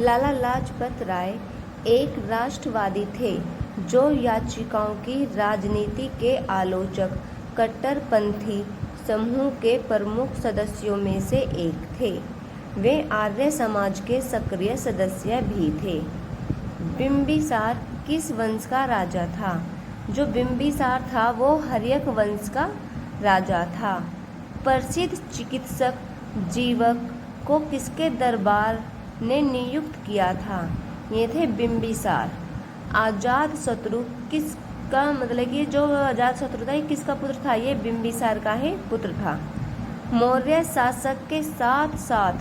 लाला लाजपत राय एक राष्ट्रवादी थे जो याचिकाओं की राजनीति के आलोचक कट्टरपंथी समूह के प्रमुख सदस्यों में से एक थे। वे आर्य समाज के सक्रिय सदस्य भी थे। बिंबिसार किस वंश का राजा था? जो बिंबिसार था वो हर्यक वंश का राजा था। प्रसिद्ध चिकित्सक जीवक को किसके दरबार ने नियुक्त किया था? ये थे बिंबिसार। आजाद शत्रु किसका मतलब कि जो आजाद शत्रु था ये किसका पुत्र था? ये बिंबिसार का ही पुत्र था। मौर्य शासक के साथ साथ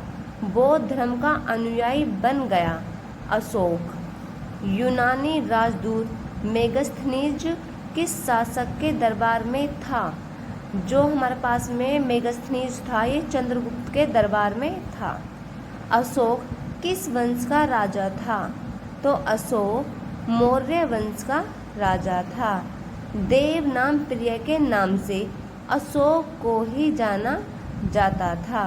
बौद्ध धर्म का अनुयायी बन गया अशोक। यूनानी राजदूत मेगास्थनीज किस शासक के दरबार में था? जो हमारे पास में मेगास्थनीज था ये चंद्रगुप्त के दरबार में था। अशोक किस वंश का राजा था? तो अशोक मौर्य वंश का राजा था। देव नाम प्रिय के नाम से अशोक को ही जाना जाता था।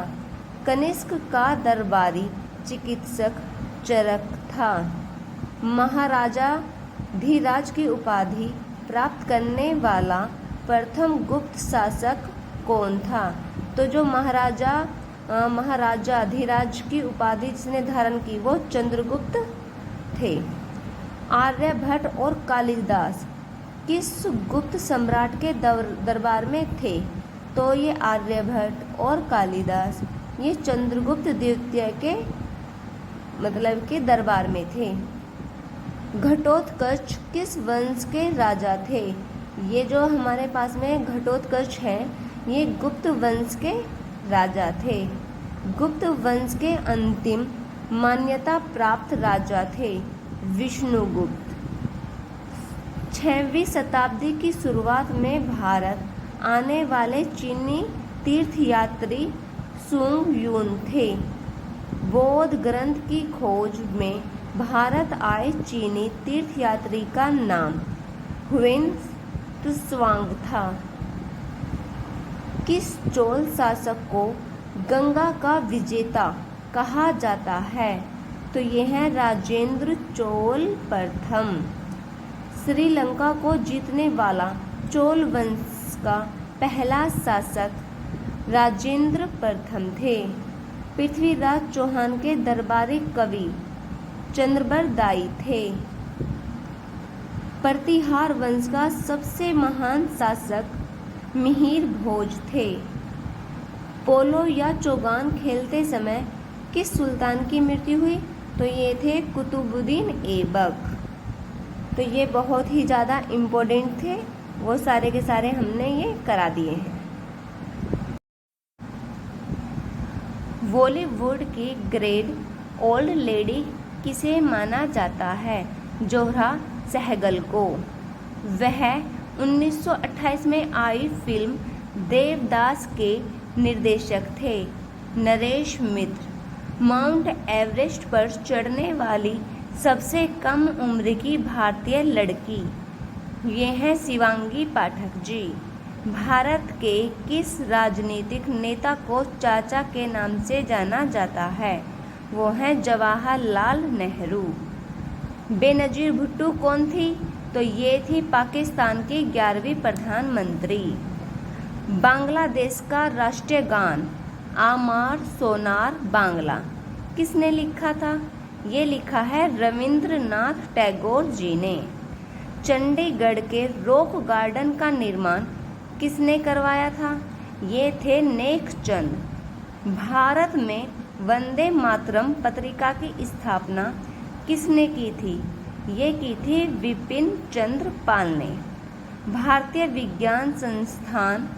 कनिष्क का दरबारी चिकित्सक चरक था। महाराजा धीराज की उपाधि प्राप्त करने वाला प्रथम गुप्त शासक कौन था? तो जो महाराजा धीराज की उपाधि जिसने धारण की वो चंद्रगुप्त थे। आर्यभट्ट और कालिदास किस गुप्त सम्राट के दरबार में थे? तो ये आर्यभट्ट और कालिदास ये चंद्रगुप्त द्वितीय के मतलब के दरबार में थे। घटोत्कच किस वंश के राजा थे? ये जो हमारे पास में घटोत्कच है ये गुप्त वंश के राजा थे। गुप्त वंश के अंतिम मान्यता प्राप्त राजा थे विष्णुगुप्त। 6वीं शताब्दी की शुरुआत में भारत आने वाले चीनी तीर्थयात्री सुंग यून थे। बौद्ध ग्रंथ की खोज में भारत आए चीनी तीर्थयात्री का नाम हुएन त्सवांग था। किस चोल शासक को गंगा का विजेता कहा जाता है? तो यह है राजेंद्र चोल प्रथम। श्रीलंका को जीतने वाला चोल वंश का पहला शासक राजेंद्र प्रथम थे। पृथ्वीराज चौहान के दरबारी कवि चंद्रबरदाई थे। प्रतिहार वंश का सबसे महान शासक मिहिर भोज थे। पोलो या चौगान खेलते समय किस सुल्तान की मृत्यु हुई? तो ये थे कुतुबुद्दीन ऐबक। तो ये बहुत ही ज़्यादा इम्पोर्टेंट थे, वो सारे के सारे हमने ये करा दिए हैं। बॉलीवुड की ग्रेट ओल्ड लेडी किसे माना जाता है? जोहरा सहगल को। वह 1928 में आई फिल्म देवदास के निर्देशक थे। नरेश मित्र माउंट एवरेस्ट पर चढ़ने वाली सबसे कम उम्र की भारतीय लड़की ये हैं शिवांगी पाठक जी। भारत के किस राजनीतिक नेता को चाचा के नाम से जाना जाता है? वो हैं जवाहरलाल नेहरू। बेनजीर भुट्टो कौन थी? तो ये थी पाकिस्तान की 11वीं प्रधानमंत्री। बांग्लादेश का राष्ट्रीय गान आमार सोनार बांग्ला किसने लिखा था? ये लिखा है रविंद्रनाथ टैगोर जी ने। चंडीगढ़ के रॉक गार्डन का निर्माण किसने करवाया था? ये थे नेकचंद। भारत में वंदे मातरम पत्रिका की स्थापना किसने की थी? ये की थी विपिन चंद्र पाल ने। भारतीय विज्ञान संस्थान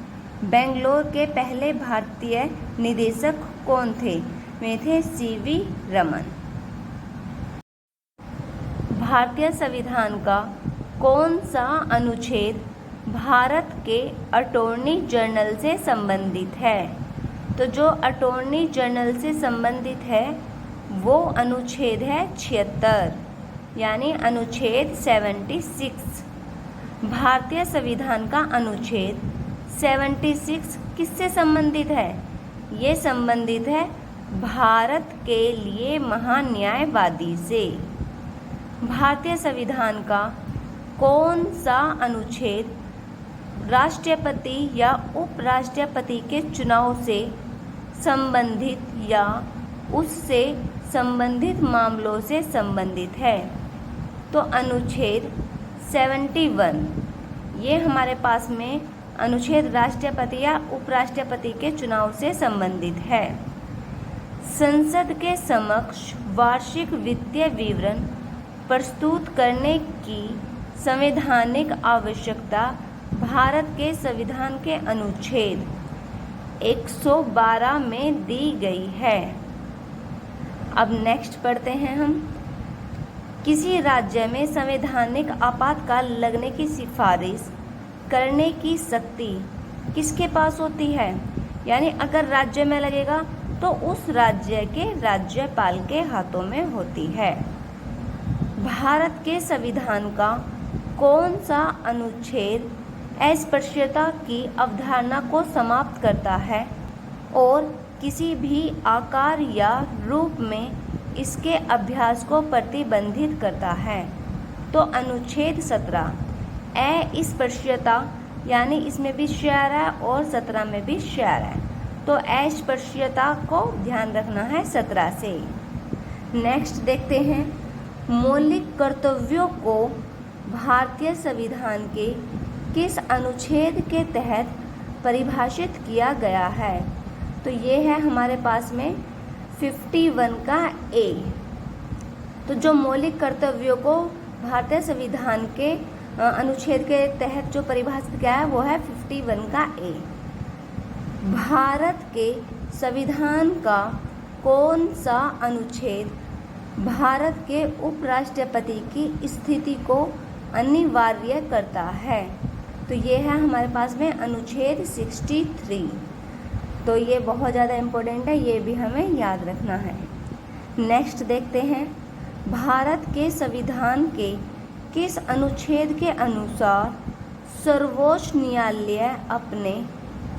बेंगलोर के पहले भारतीय निदेशक कौन थे? वे थे सीवी रमन। भारतीय संविधान का कौन सा अनुच्छेद भारत के अटॉर्नी जनरल से संबंधित है? तो जो अटॉर्नी जनरल से संबंधित है वो अनुच्छेद है 76 यानी अनुच्छेद 76। भारतीय संविधान का अनुच्छेद 76 किससे संबंधित है? ये संबंधित है भारत के लिए महान्यायवादी से। भारतीय संविधान का कौन सा अनुच्छेद राष्ट्रपति या उपराष्ट्रपति के चुनाव से संबंधित या उससे संबंधित मामलों से संबंधित है? तो अनुच्छेद 71 ये हमारे पास में अनुच्छेद राष्ट्रपति या उपराष्ट्रपति के चुनाव से संबंधित है। संसद के समक्ष वार्षिक वित्तीय विवरण प्रस्तुत करने की संवैधानिक आवश्यकता भारत के संविधान के अनुच्छेद 112 में दी गई है। अब नेक्स्ट पढ़ते हैं हम। किसी राज्य में संवैधानिक आपातकाल लगने की सिफारिश करने की शक्ति किसके पास होती है? यानी अगर राज्य में लगेगा तो उस राज्य के राज्यपाल के हाथों में होती है। भारत के संविधान का कौन सा अनुच्छेद अस्पृश्यता की अवधारणा को समाप्त करता है और किसी भी आकार या रूप में इसके अभ्यास को प्रतिबंधित करता है? तो अनुच्छेद 17 अस्पृश्यता, यानी इसमें भी शेयर है और 17 में भी शेयर है, तो अस्पृश्यता को ध्यान रखना है 17 से। नेक्स्ट देखते हैं, मौलिक कर्तव्यों को भारतीय संविधान के किस अनुच्छेद के तहत परिभाषित किया गया है? तो ये है हमारे पास में 51 का ए। तो जो मौलिक कर्तव्यों को भारतीय संविधान के अनुच्छेद के तहत जो परिभाषित किया है वो है 51 का ए। भारत के संविधान का कौन सा अनुच्छेद भारत के उपराष्ट्रपति की स्थिति को अनिवार्य करता है? तो ये है हमारे पास में अनुच्छेद 63। तो ये बहुत ज़्यादा इम्पोर्टेंट है, ये भी हमें याद रखना है। नेक्स्ट देखते हैं, भारत के संविधान के किस अनुच्छेद के अनुसार सर्वोच्च न्यायालय अपने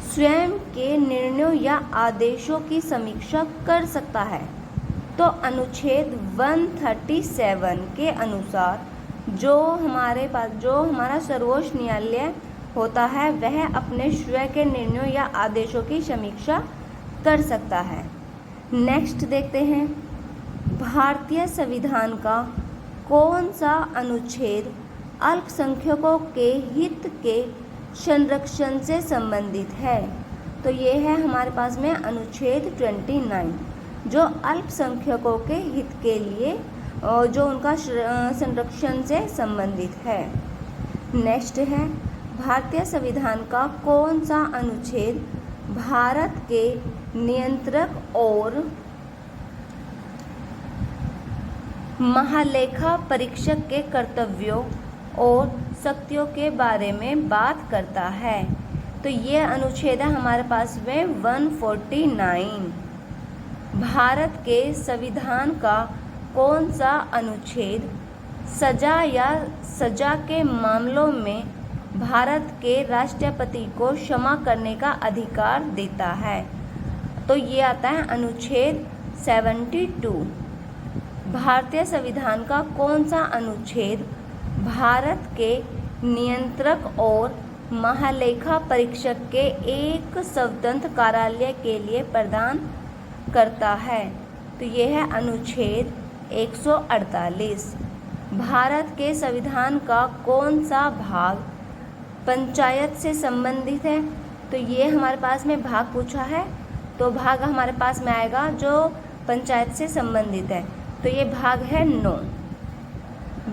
स्वयं के निर्णयों या आदेशों की समीक्षा कर सकता है? तो अनुच्छेद 137 के अनुसार जो हमारा सर्वोच्च न्यायालय होता है वह अपने स्वयं के निर्णयों या आदेशों की समीक्षा कर सकता है। नेक्स्ट देखते हैं, भारतीय संविधान का कौन सा अनुच्छेद अल्पसंख्यकों के हित के संरक्षण से संबंधित है? तो ये है हमारे पास में अनुच्छेद 29 जो अल्पसंख्यकों के हित के लिए और जो उनका संरक्षण से संबंधित है। नेक्स्ट है, भारतीय संविधान का कौन सा अनुच्छेद भारत के नियंत्रक और महालेखा परीक्षक के कर्तव्यों और शक्तियों के बारे में बात करता है? तो ये अनुच्छेद है हमारे पास में 149। भारत के संविधान का कौन सा अनुच्छेद सजा या सजा के मामलों में भारत के राष्ट्रपति को क्षमा करने का अधिकार देता है? तो ये आता है अनुच्छेद 72। भारतीय संविधान का कौन सा अनुच्छेद भारत के नियंत्रक और महालेखा परीक्षक के एक स्वतंत्र कार्यालय के लिए प्रदान करता है? तो ये है अनुच्छेद 148। भारत के संविधान का कौन सा भाग पंचायत से संबंधित है? तो ये हमारे पास में भाग पूछा है, तो भाग हमारे पास में आएगा जो पंचायत से संबंधित है, तो ये भाग है 9।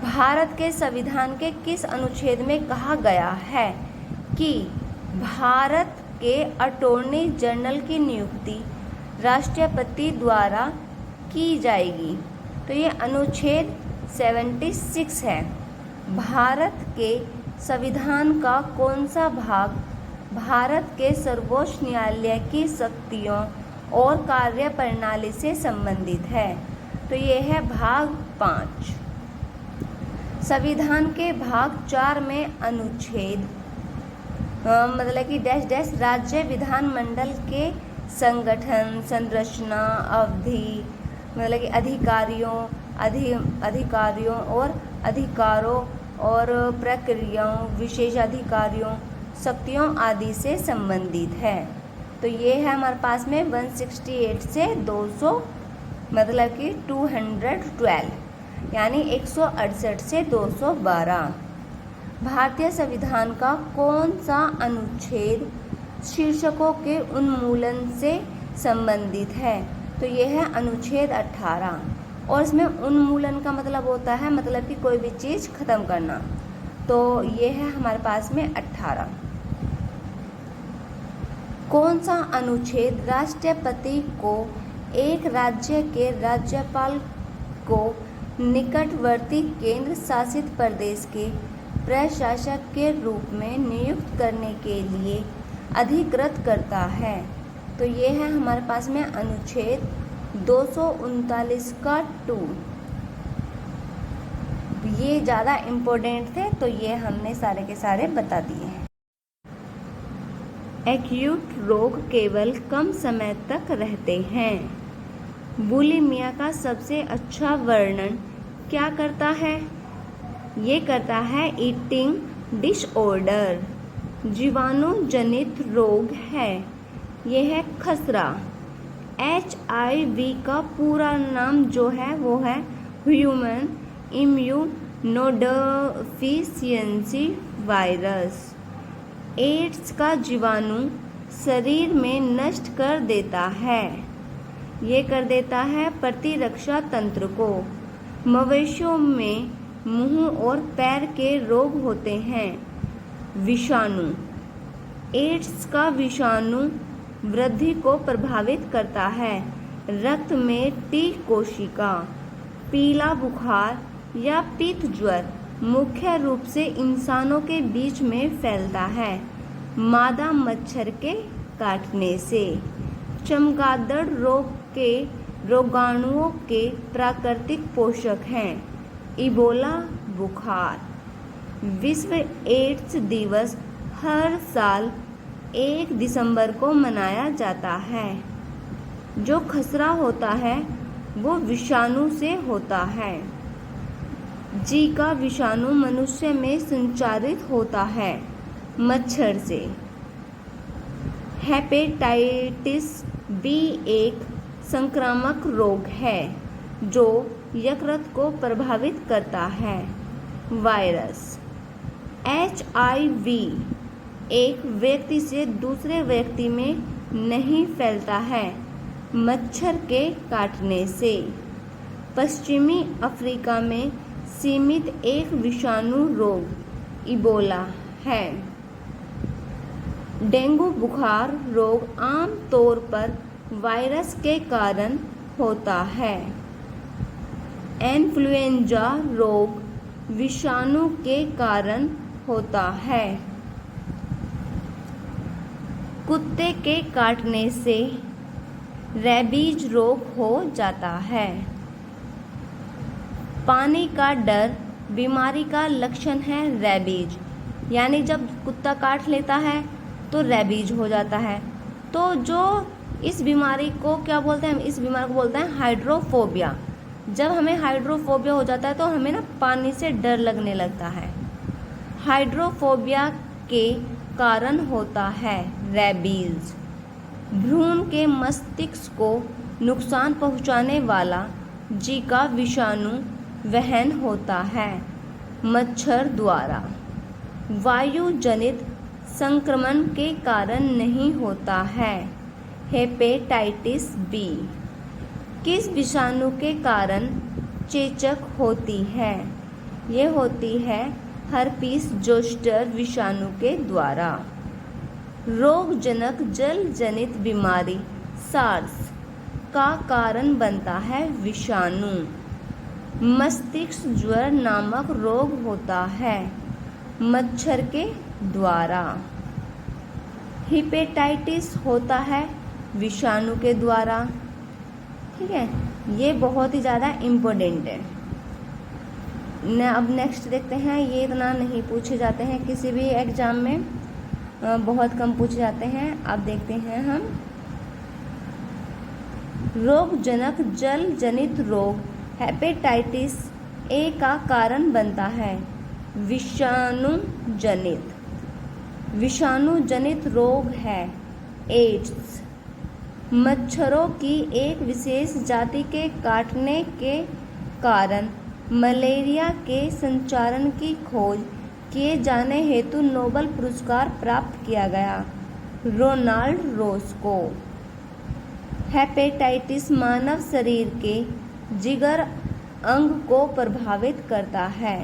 भारत के संविधान के किस अनुच्छेद में कहा गया है कि भारत के अटॉर्नी जनरल की नियुक्ति राष्ट्रपति द्वारा की जाएगी? तो ये अनुच्छेद 76 है। भारत के संविधान का कौन सा भाग भारत के सर्वोच्च न्यायालय की शक्तियों और कार्य प्रणाली से संबंधित है? तो ये है भाग 5। संविधान के भाग 4 में अनुच्छेद मतलब कि डैश डैश राज्य विधानमंडल के संगठन, संरचना, अवधि, मतलब कि अधिकारियों और अधिकारों और प्रक्रियाओं, विशेषाधिकारियों, शक्तियों आदि से संबंधित है। तो ये है हमारे पास में 168 से 200, मतलब कि 212, यानी 168 से 212। भारतीय संविधान का कौन सा अनुच्छेद शीर्षकों के उन्मूलन से संबंधित है? तो ये है अनुच्छेद 18। और इसमें उन्मूलन का मतलब होता है, मतलब कि कोई भी चीज़ खत्म करना। तो ये है हमारे पास में 18। कौन सा अनुच्छेद राष्ट्रपति को एक राज्य के राज्यपाल को निकटवर्ती केंद्र शासित प्रदेश के प्रशासक के रूप में नियुक्त करने के लिए अधिकृत करता है? तो ये है हमारे पास में अनुच्छेद 239 का 2। ये ज़्यादा इम्पोर्टेंट थे, तो ये हमने सारे के सारे बता दिए हैं। एक्यूट रोग केवल कम समय तक रहते हैं। बुलिमिया का सबसे अच्छा वर्णन क्या करता है? ये करता है ईटिंग डिसऑर्डर। जीवाणु जनित रोग है, ये है खसरा। HIV का पूरा नाम जो है वो है ह्यूमन इम्यूनोडेफिशिएंसी वायरस। एड्स का जीवाणु शरीर में नष्ट कर देता है, ये कर देता है प्रतिरक्षा तंत्र को। मवेशियों में मुंह और पैर के रोग होते हैं। विषाणु, एड्स का विषाणु वृद्धि को प्रभावित करता है। रक्त में T कोशिका। पीला बुखार या पीत ज्वर मुख्य रूप से इंसानों के बीच में फैलता है मादा मच्छर के काटने से। चमगादड़ रोग के रोगाणुओं के प्राकृतिक पोषक हैं। इबोला बुखार। विश्व एड्स दिवस हर साल 1 दिसंबर को मनाया जाता है। जो खसरा होता है वो विषाणु से होता है। जीका विषाणु मनुष्य में संचारित होता है मच्छर से। हेपेटाइटिस बी एक संक्रामक रोग है जो यकृत को प्रभावित करता है। वायरस। HIV एक व्यक्ति से दूसरे व्यक्ति में नहीं फैलता है मच्छर के काटने से। पश्चिमी अफ्रीका में सीमित एक विषाणु रोग इबोला है। डेंगू बुखार रोग आम तौर पर वायरस के कारण होता है। इन्फ्लुएंजा रोग विषाणु के कारण होता है। कुत्ते के काटने से रेबीज रोग हो जाता है। पानी का डर बीमारी का लक्षण है रेबीज, यानी जब कुत्ता काट लेता है तो रेबीज हो जाता है। तो जो इस बीमारी को क्या बोलते हैं? इस बीमारी को बोलते हैं हाइड्रोफोबिया। जब हमें हाइड्रोफोबिया हो जाता है तो हमें ना पानी से डर लगने लगता है। हाइड्रोफोबिया के कारण होता है रेबीज। भ्रूण के मस्तिष्क को नुकसान पहुंचाने वाला जीका विषाणु वहन होता है मच्छर द्वारा। वायु जनित संक्रमण के कारण नहीं होता है। हेपेटाइटिस बी किस विषाणु के कारण चेचक होती है? ये होती है हर्पीस जोस्टर विषाणु के द्वारा। रोगजनक जल जनित बीमारी सार्स का कारण बनता है विषाणु। मस्तिष्क ज्वर नामक रोग होता है मच्छर के द्वारा। हेपेटाइटिस होता है विषाणु के द्वारा। ठीक है, ये बहुत ही ज़्यादा इम्पोर्टेंट है। अब नेक्स्ट देखते हैं। ये इतना नहीं पूछे जाते हैं किसी भी एग्ज़ाम में, बहुत कम पूछे जाते हैं। अब देखते हैं हम रोगजनक जल जनित रोग हेपेटाइटिस ए का कारण बनता है। विषाणु जनित रोग है एड्स। मच्छरों की एक विशेष जाति के काटने के कारण मलेरिया के संचारण की खोज किए जाने हेतु नोबेल पुरस्कार प्राप्त किया गया। Ronald Roscoe. हेपेटाइटिस मानव शरीर के जिगर अंग को प्रभावित करता है।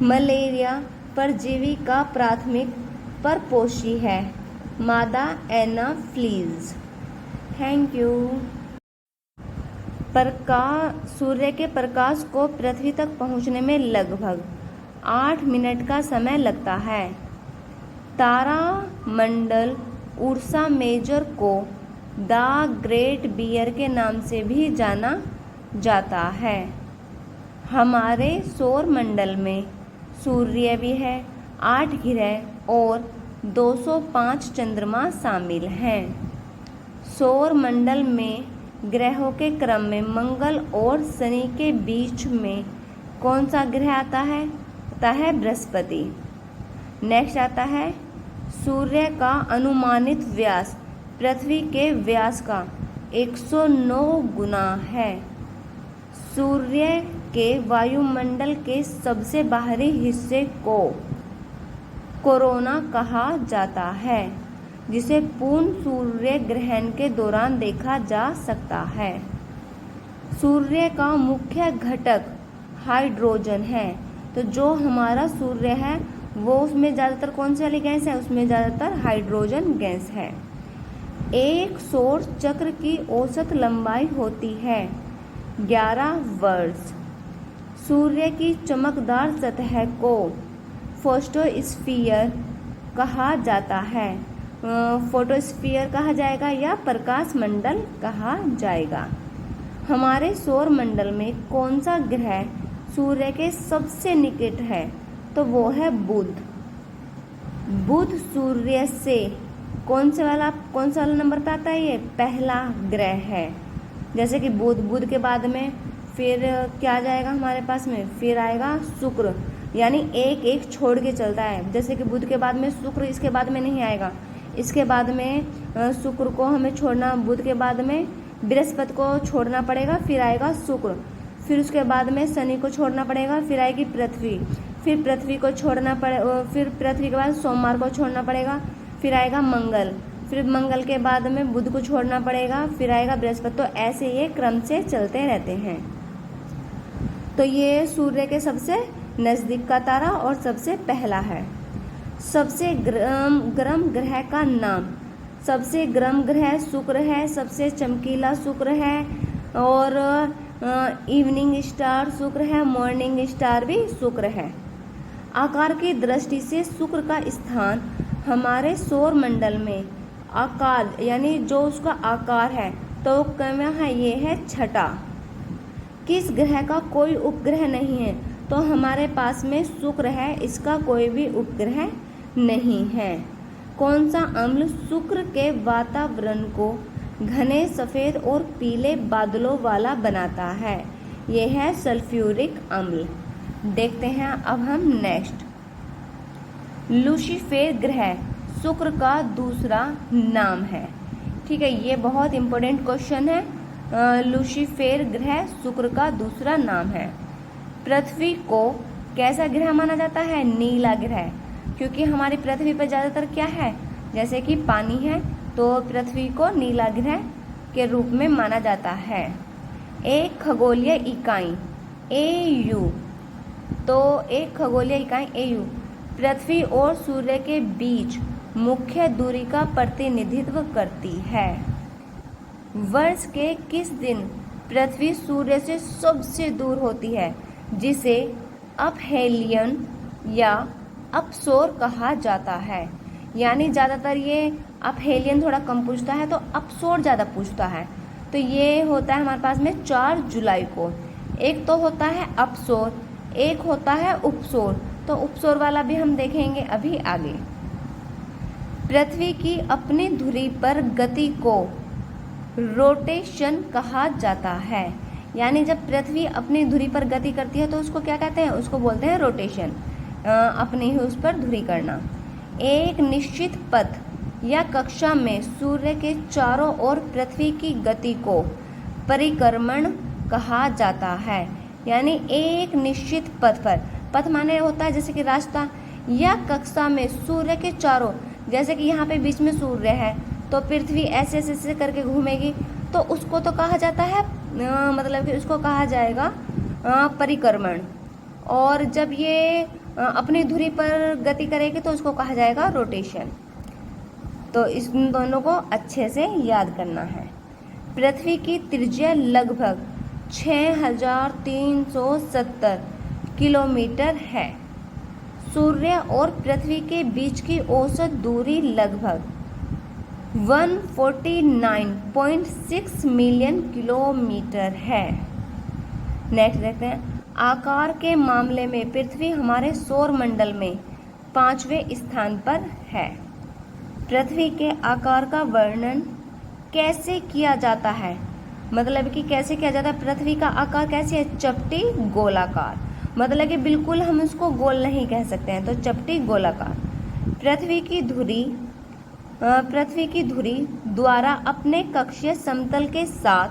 मलेरिया परजीवी का प्राथमिक परपोषी है, मादा एनाफिलीज। Thank you. सूर्य के प्रकाश को पृथ्वी तक पहुंचने में लगभग 8 मिनट का समय लगता है। तारामंडल उर्सा मेजर को द ग्रेट बियर के नाम से भी जाना जाता है। हमारे सौर मंडल में सूर्य भी है, 8 ग्रह और 205 चंद्रमा शामिल हैं। सौर मंडल में ग्रहों के क्रम में मंगल और शनि के बीच में कौन सा ग्रह आता है बृहस्पति। नेक्स्ट आता है सूर्य का अनुमानित व्यास पृथ्वी के व्यास का 109 गुना है। सूर्य के वायुमंडल के सबसे बाहरी हिस्से को कोरोना कहा जाता है, जिसे पूर्ण सूर्य ग्रहण के दौरान देखा जा सकता है। सूर्य का मुख्य घटक हाइड्रोजन है। तो जो हमारा सूर्य है वो उसमें ज़्यादातर कौन सी वाली गैस है, उसमें ज़्यादातर हाइड्रोजन गैस है। एक सौर चक्र की औसत लंबाई होती है 11 वर्ष। सूर्य की चमकदार सतह को फोटोस्फीयर कहा जाता है। फोटोस्फीयर कहा जाएगा या प्रकाश मंडल कहा जाएगा। हमारे सौर मंडल में कौन सा ग्रह सूर्य के सबसे निकट है, तो वो है बुध। बुध सूर्य से कौन सा वाला नंबर पे आता है, ये पहला ग्रह है। जैसे कि बुध के बाद में फिर क्या आ जाएगा हमारे पास में, फिर आएगा शुक्र, यानी एक छोड़ के चलता है। जैसे कि बुध के बाद में शुक्र, इसके बाद में नहीं आएगा। इसके बाद में शुक्र को हमें छोड़ना, बुध के बाद में बृहस्पति को छोड़ना पड़ेगा, फिर आएगा शुक्र, फिर उसके बाद में शनि को छोड़ना पड़ेगा, फिर आएगी पृथ्वी, फिर पृथ्वी को छोड़ना फिर पृथ्वी के बाद सोमवार को छोड़ना पड़ेगा, फिर आएगा मंगल, फिर मंगल के बाद में बुध को छोड़ना पड़ेगा, फिर आएगा बृहस्पति। तो ऐसे ये क्रम से चलते रहते हैं। तो ये सूर्य के सबसे नज़दीक का तारा और सबसे पहला है। सबसे गर्म ग्रह का नाम, सबसे गर्म ग्रह शुक्र है, सबसे चमकीला शुक्र है, और इवनिंग स्टार शुक्र है, मॉर्निंग स्टार भी शुक्र है। आकार की दृष्टि से शुक्र का स्थान हमारे सौर मंडल में आकार यानी जो उसका आकार है तो कम है, ये है छठा। किस ग्रह का कोई उपग्रह नहीं है, तो हमारे पास में शुक्र है, इसका कोई भी उपग्रह नहीं है। कौन सा अम्ल शुक्र के वातावरण को घने सफ़ेद और पीले बादलों वाला बनाता है, यह है सल्फ्यूरिक अम्ल। देखते हैं अब हम नेक्स्ट। लूसीफेर ग्रह शुक्र का दूसरा नाम है। ठीक है, ये बहुत इंपॉर्टेंट क्वेश्चन है। लूसीफेर ग्रह शुक्र का दूसरा नाम है। पृथ्वी को कैसा ग्रह माना जाता है, नीला ग्रह, क्योंकि हमारी पृथ्वी पर ज़्यादातर क्या है, जैसे कि पानी है, तो पृथ्वी को नीला ग्रह के रूप में माना जाता है। एक खगोलीय इकाई AU, तो एक खगोलीय इकाई AU पृथ्वी और सूर्य के बीच मुख्य दूरी का प्रतिनिधित्व करती है। वर्ष के किस दिन पृथ्वी सूर्य से सबसे दूर होती है, जिसे अपहेलियन या अपसोर कहा जाता है। यानी ज़्यादातर ये अपहेलियन थोड़ा कम पूछता है, तो अपसोर ज़्यादा पूछता है। तो ये होता है हमारे पास में 4 जुलाई को। एक तो होता है अपसोर, एक होता है उपसोर, तो उपसोर वाला भी हम देखेंगे अभी आगे। पृथ्वी की अपनी धुरी पर गति को रोटेशन कहा जाता है। यानी जब पृथ्वी अपनी धुरी पर गति करती है तो उसको क्या कहते हैं, उसको बोलते हैं रोटेशन, अपनी ही उस पर धुरी करना। एक निश्चित पथ या कक्षा में सूर्य के चारों ओर पृथ्वी की गति को परिक्रमण कहा जाता है। यानी एक निश्चित पथ पर, पथ माने होता है जैसे कि रास्ता, या कक्षा में सूर्य के चारों, जैसे कि यहाँ पे बीच में सूर्य है तो पृथ्वी ऐसे ऐसे ऐसे करके घूमेगी, तो उसको तो कहा जाता है मतलब कि उसको कहा जाएगा परिक्रमण। और जब ये अपनी धुरी पर गति करेगी तो उसको कहा जाएगा रोटेशन। तो इन दोनों को अच्छे से याद करना है। पृथ्वी की त्रिज्या लगभग 6370 किलोमीटर है। सूर्य और पृथ्वी के बीच की औसत दूरी लगभग 149.6 मिलियन किलोमीटर है। नेक्स्ट देखते हैं, आकार के मामले में पृथ्वी हमारे सौर मंडल में 5वें स्थान पर है। पृथ्वी के आकार का वर्णन कैसे किया जाता है, मतलब कि कैसे किया जाता है, पृथ्वी का आकार कैसे है, चपटी गोलाकार, मतलब कि बिल्कुल हम उसको गोल नहीं कह सकते हैं, तो चपटी गोलाकार। पृथ्वी की धुरी द्वारा अपने कक्षीय समतल के साथ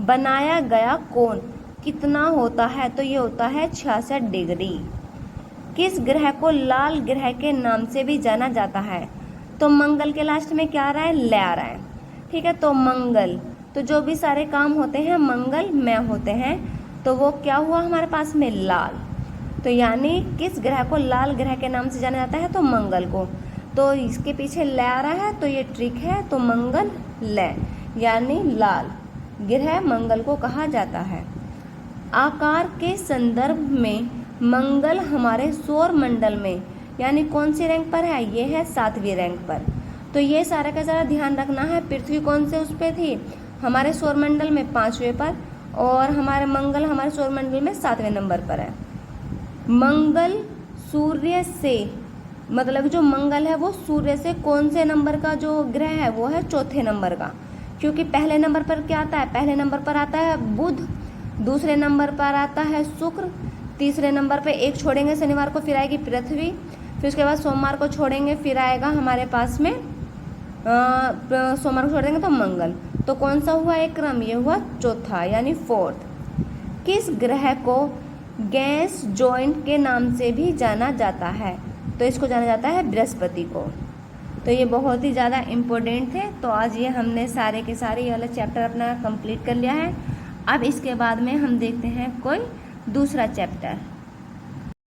बनाया गया कोण कितना होता है, तो ये होता है 66 डिग्री। किस ग्रह को लाल ग्रह के नाम से भी जाना जाता है, तो मंगल के लास्ट में क्या आ रहा है, ले आ रहा है, ठीक है। तो मंगल, तो जो भी सारे काम होते हैं मंगल में होते हैं, तो वो क्या हुआ हमारे पास में, लाल। तो यानी किस ग्रह को लाल ग्रह के नाम से जाना जाता है, तो मंगल को। तो इसके पीछे ले आ रहा है तो ये ट्रिक है, तो मंगल ले, यानी लाल ग्रह मंगल को कहा जाता है। आकार के संदर्भ में मंगल हमारे सौर मंडल में यानी कौन सी रैंक पर है, ये है 7वीं रैंक पर। तो ये सारा का सारा ध्यान रखना है। पृथ्वी कौन से उस पे थी, हमारे सौरमंडल में 5वें पर, और हमारे मंगल हमारे सौरमंडल में 7वें नंबर पर है। मंगल सूर्य से, मतलब जो मंगल है वो सूर्य से कौन से नंबर का जो ग्रह है, वो है 4थे नंबर का, क्योंकि पहले नंबर पर क्या आता है, पहले नंबर पर आता है बुध, दूसरे नंबर पर आता है शुक्र, तीसरे नंबर पे एक छोड़ेंगे शनिवार को, फिर आएगी पृथ्वी, फिर उसके बाद सोमवार को छोड़ेंगे, फिर आएगा हमारे पास में सोमवार को छोड़ देंगे तो मंगल। तो कौन सा हुआ एक क्रम, ये हुआ चौथा यानी 4th। किस ग्रह को गैस जॉइंट के नाम से भी जाना जाता है, तो इसको जाना जाता है बृहस्पति को। तो ये बहुत ही ज़्यादा इम्पोर्टेंट थे। तो आज ये हमने सारे के सारे ये वाला चैप्टर अपना कंप्लीट कर लिया है। अब इसके बाद में हम देखते हैं कोई दूसरा चैप्टर।